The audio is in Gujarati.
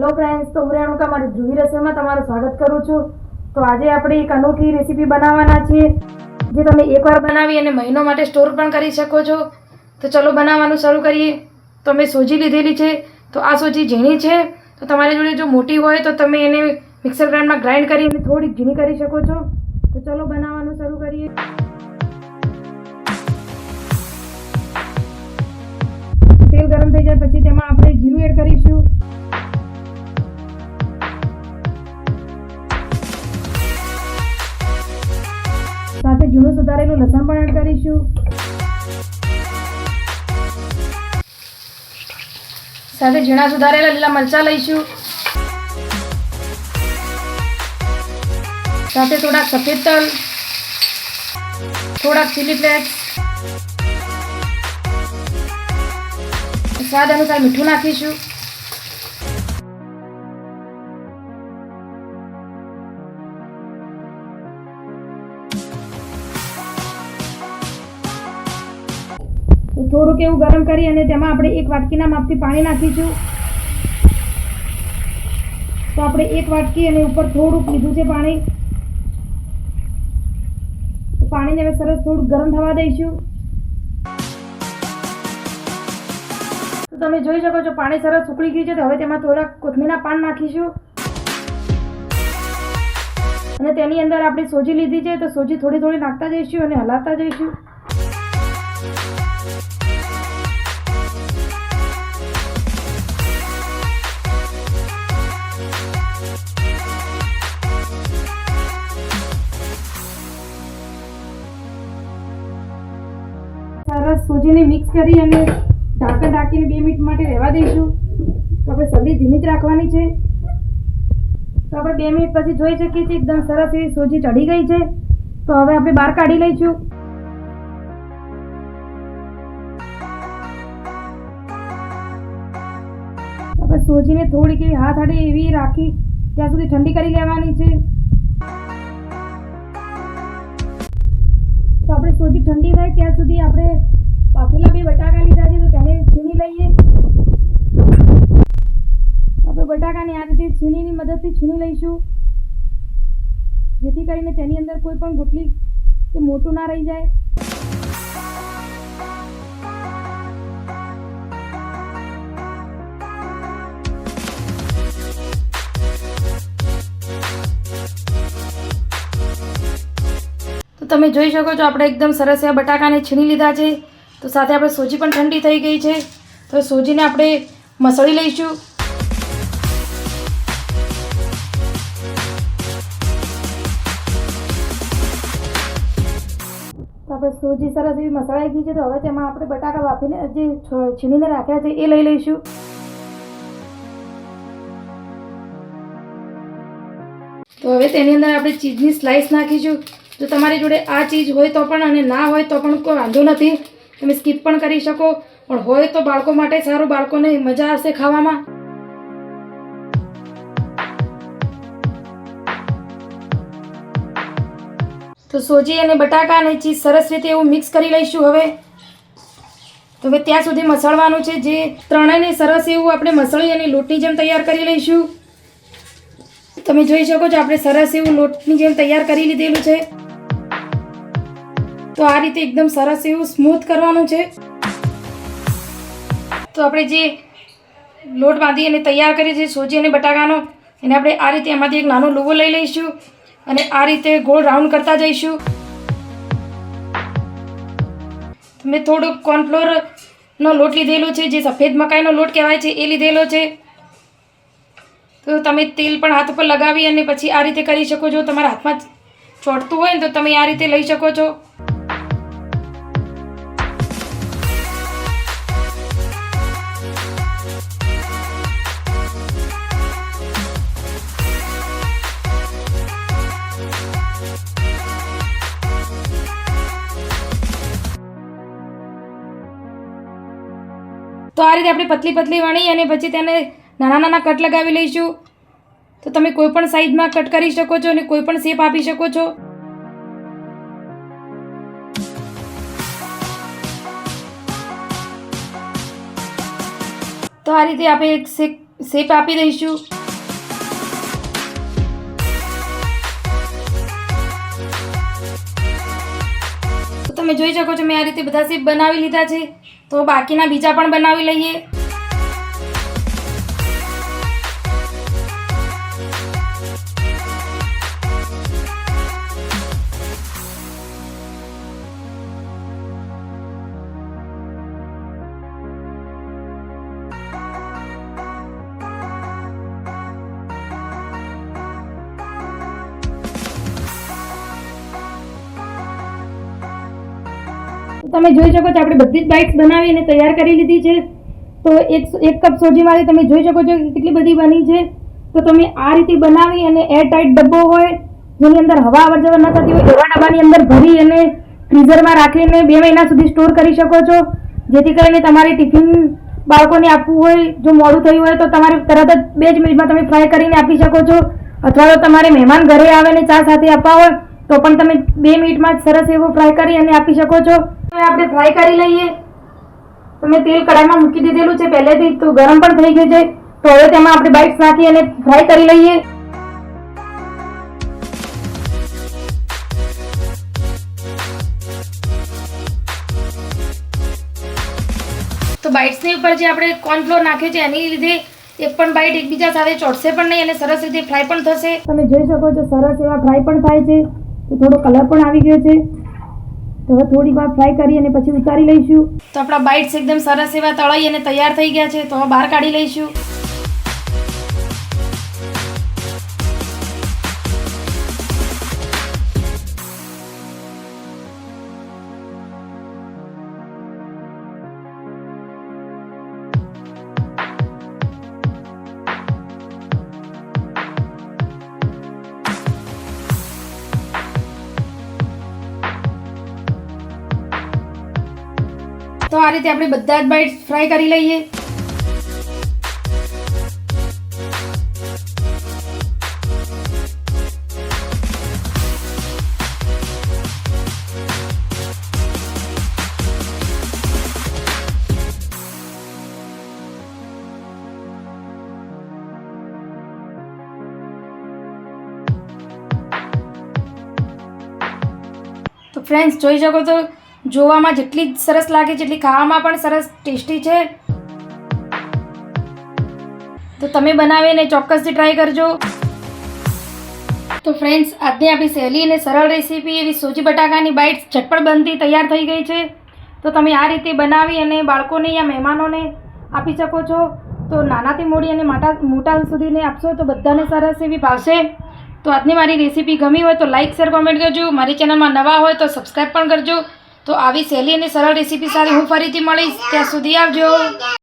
हेलो फ्रेंड्स, तो હું રેણુકા મારી ધ્રુવી રસોઈમાં તમારું સ્વાગત કરું છું। તો આજે આપણે એક અનોખી રેસીપી બનાવવાના છીએ જે તમે એકવાર બનાવી અને મહિનો માટે સ્ટોર પણ કરી શકો છો। તો ચલો બનાવવાનું શરૂ કરીએ। તો મેં સોજી લીધેલી છે। તો આ સોજી ઝીણી છે, તો તમારી જોડે જો મોટી હોય તો તમે એને મિક્સર ગ્રાઇન્ડરમાં ગ્રાઇન્ડ કરી અને થોડી ઝીણી કરી શકો છો। તો ચલો બનાવવાનું શરૂ કરીએ। તેલ ગરમ થઈ જાય પછી તેમાં આપણે જીરું એડ કરીશું। સાથે ઝીણું સુધારેલું લસણ પણ એડ કરીશું। સાથે ઝીણા સુધારેલા લીલા મરચાં લઈશું। સાથે થોડાક સફેદ તલ, થોડાક ચીલી ફ્લેક્સ, સ્વાદ અનુસાર મીઠું નાખીશું। થોડુંક એવું ગરમ કરી અને તેમાં આપણે એક વાટકીના માપથી પાણી નાખીશું। તો આપણે એક વાટકી અને ઉપર થોડુંક લીધું છે પાણી। તો પાણીને હવે સરસ થોડુંક ગરમ થવા દઈશું। તો તમે જોઈ શકો છો પાણી સરસ ઉકળી ગયું છે। તો હવે તેમાં થોડાક કોથમીરના પાન નાખીશું અને તેની અંદર આપણે સોજી લીધી છે, તો સોજી થોડી થોડી નાખતા જઈશું અને હલાવતા જઈશું। સરસ સોજીને મિક્સ કરી અને ઢાંકણ ઢાંકીને 2 મિનિટ માટે રહેવા દઈશું। તો આપણે સબ્જી ધીમી જ રાખવાની છે। તો આપણે 2 મિનિટ પછી જોઈ શકીએ છીએ એકદમ સરસ એવી સોજી ચડી ગઈ છે। તો હવે આપણે બહાર કાઢી લઈશું। આપણે સોજીને થોડીક એવી હાથ આડે એવી રાખી ત્યાં સુધી ઠંડી કરી લેવાની છે। તો આપણે સોજી ઠંડી થાય ત્યાં સુધી આપણે બાફેલા 2 બટાકા લીધા છે, તો તેને છીણી લઈએ। આપણે બટાકાને આ રીતે છીણીની મદદથી છીણી લઈશું જેથી કરીને તેની અંદર કોઈ પણ ગુટલી કે મોટું ના રહી જાય। તો તમે જોઈ શકો છો આપણે એકદમ સરસ એવા બટાકાને છીણી લીધા છે। તો સાથે આપણે સોજી પણ ઠંડી થઈ ગઈ છે। તો સોજીને આપણે મસળી લઈશું। તો આપણે સોજી સરસ એવી મસળાઈ ગઈ છે। તો હવે તેમાં આપણે બટાકા બાફીને જે છીણીને રાખ્યા છે એ લઈ લઈશું। તો હવે તેની અંદર આપણે ચીઝની સ્લાઇસ નાખીશું। જો તમારી જોડે આ ચીઝ હોય તો પણ અને ના હોય તો પણ કોઈ વાંધો નથી, તમે સ્કીપ પણ કરી શકો, પણ હોય તો બાળકો માટે સારું, બાળકોને મજા આવશે ખાવામાં। તો સોજી અને બટાકા અને ચીઝ સરસ રીતે એવું મિક્સ કરી લઈશું। હવે તો હવે ત્યાં સુધી મસળવાનું છે, જે ત્રણેયને સરસ એવું આપણે મસળી અને લોટની જેમ તૈયાર કરી લઈશું। તમે જોઈ શકો છો આપણે સરસ એવું લોટની જેમ તૈયાર કરી લીધેલું છે। તો આ રીતે એકદમ સરસ એવું સ્મૂથ કરવાનું છે। તો આપણે જે લોટ બાંધી અને તૈયાર કરીએ છીએ સોજી અને બટાકાનો, એને આપણે આ રીતે એમાંથી એક નાનો લુવો લઈ લઈશું અને આ રીતે ગોળ રાઉન્ડ કરતા જઈશું। મેં થોડુંક કોર્નફ્લોરનો લોટ લીધેલો છે, જે સફેદ મકાઈનો લોટ કહેવાય છે, એ લીધેલો છે। તો તમે તેલ પણ હાથ ઉપર લગાવી અને પછી આ રીતે કરી શકો છો। તમારા હાથમાં ચોંટતું હોય ને તો તમે આ રીતે લઈ શકો છો। તો આ રીતે આપણે પતલી પતલી વણી અને પછી તેને નાના નાના કટ લગાવી લઈશું। તો તમે કોઈ પણ સાઈઝમાં કટ કરી શકો છો અને કોઈ પણ શેપ આપી શકો છો। તો આ રીતે આપણે એક શેપ આપી દઈશું. તો તમે જોઈ શકો છો મેં આ રીતે બધા શેપ બનાવી લીધા છે. તો બાકીના બીજા પણ બનાવી લઈએ. તમે જોઈ શકો છો આપણે બધી જ બાઇટ્સ બનાવી અને તૈયાર કરી લીધી છે. તો એક કપ સોજીમાંથી તમે જોઈ શકો છો કે કેટલી બધી બની છે. તો તમે આ રીતે બનાવી અને એર ટાઈટ ડબ્બો હોય જેની અંદર હવા અવર જવર ન થતી હોય એવા ડબ્બાની અંદર ભરી અને ફ્રીઝરમાં રાખીને 2 મહિના સુધી સ્ટોર કરી શકો છો. જેથી કરીને તમારે ટિફિન બાળકોને આપવું હોય, જો મોડું થયું હોય તો તમારે તરત જ 2 જ મિનિટમાં તમે ફ્રાય કરીને આપી શકો છો. અથવા તો તમારે મહેમાન ઘરે આવે ને ચા સાથે આપવા હોય તો પણ તમે 2 મિનિટમાં જ સરસ એવો ફ્રાય કરી અને આપી શકો છો. હવે આપણે ફ્રાય કરી લઈએ. તો મેં તેલ કઢાઈમાં મૂકી દીધેલું છે પહેલેથી, તો ગરમ પણ થઈ ગયું છે. તો હવે તેમાં આપણે બાઇટ્સ નાખી અને ફ્રાય કરી લઈએ. તો બાઇટ્સની ઉપર જે આપણે કોર્નફ્લોર નાખ્યું છે એની લીધે એક પણ બાઇટ એકબીજા સાથે ચોટશે પણ નહીં અને સરસ રીતે ફ્રાય પણ થશે. તમે જોઈ શકો છો સરસ એવા ફ્રાય પણ થાય છે. તો થોડો કલર પણ આવી ગયો છે. તો હવે થોડી વાર ફ્રાય કરી અને પછી ઉતારી લઈશું. તો આપણા બાઇટ્સ એકદમ સરસ એવા તળાઈ અને તૈયાર થઈ ગયા છે. તો હવે બહાર કાઢી લઈશું. તો આ રીતે આપણે બધા જ બાઇટ્સ ફ્રાય કરી લઈએ. તો ફ્રેન્ડ્સ જોઈ શકો તો જોવામાં જેટલી સરસ લાગે છે એટલી ખાવામાં પણ સરસ ટેસ્ટી છે. તો તમે બનાવીને ચોક્કસથી ટ્રાય કરજો. તો ફ્રેન્ડ્સ આજની આપણી સહેલી અને સરળ રેસીપી એવી સોજી બટાકાની બાઇટ્સ ઝટપટ બનતી તૈયાર થઈ ગઈ છે. તો તમે આ રીતે બનાવી અને બાળકોને યા મહેમાનોને આપી શકો છો. તો નાનાથી મોડી અને મોટા સુધીને આપશો તો બધાને સરસ એવી ભાવશે. તો આજની મારી રેસીપી ગમી હોય તો લાઇક શેર કોમેન્ટ કરજો. મારી ચેનલમાં નવા હોય તો સબસ્ક્રાઈબ પણ કરજો. તો આવી સહેલી અને સરળ રેસીપી સાથે હું ફરીથી મળીશ. ત્યાં સુધી આવજો.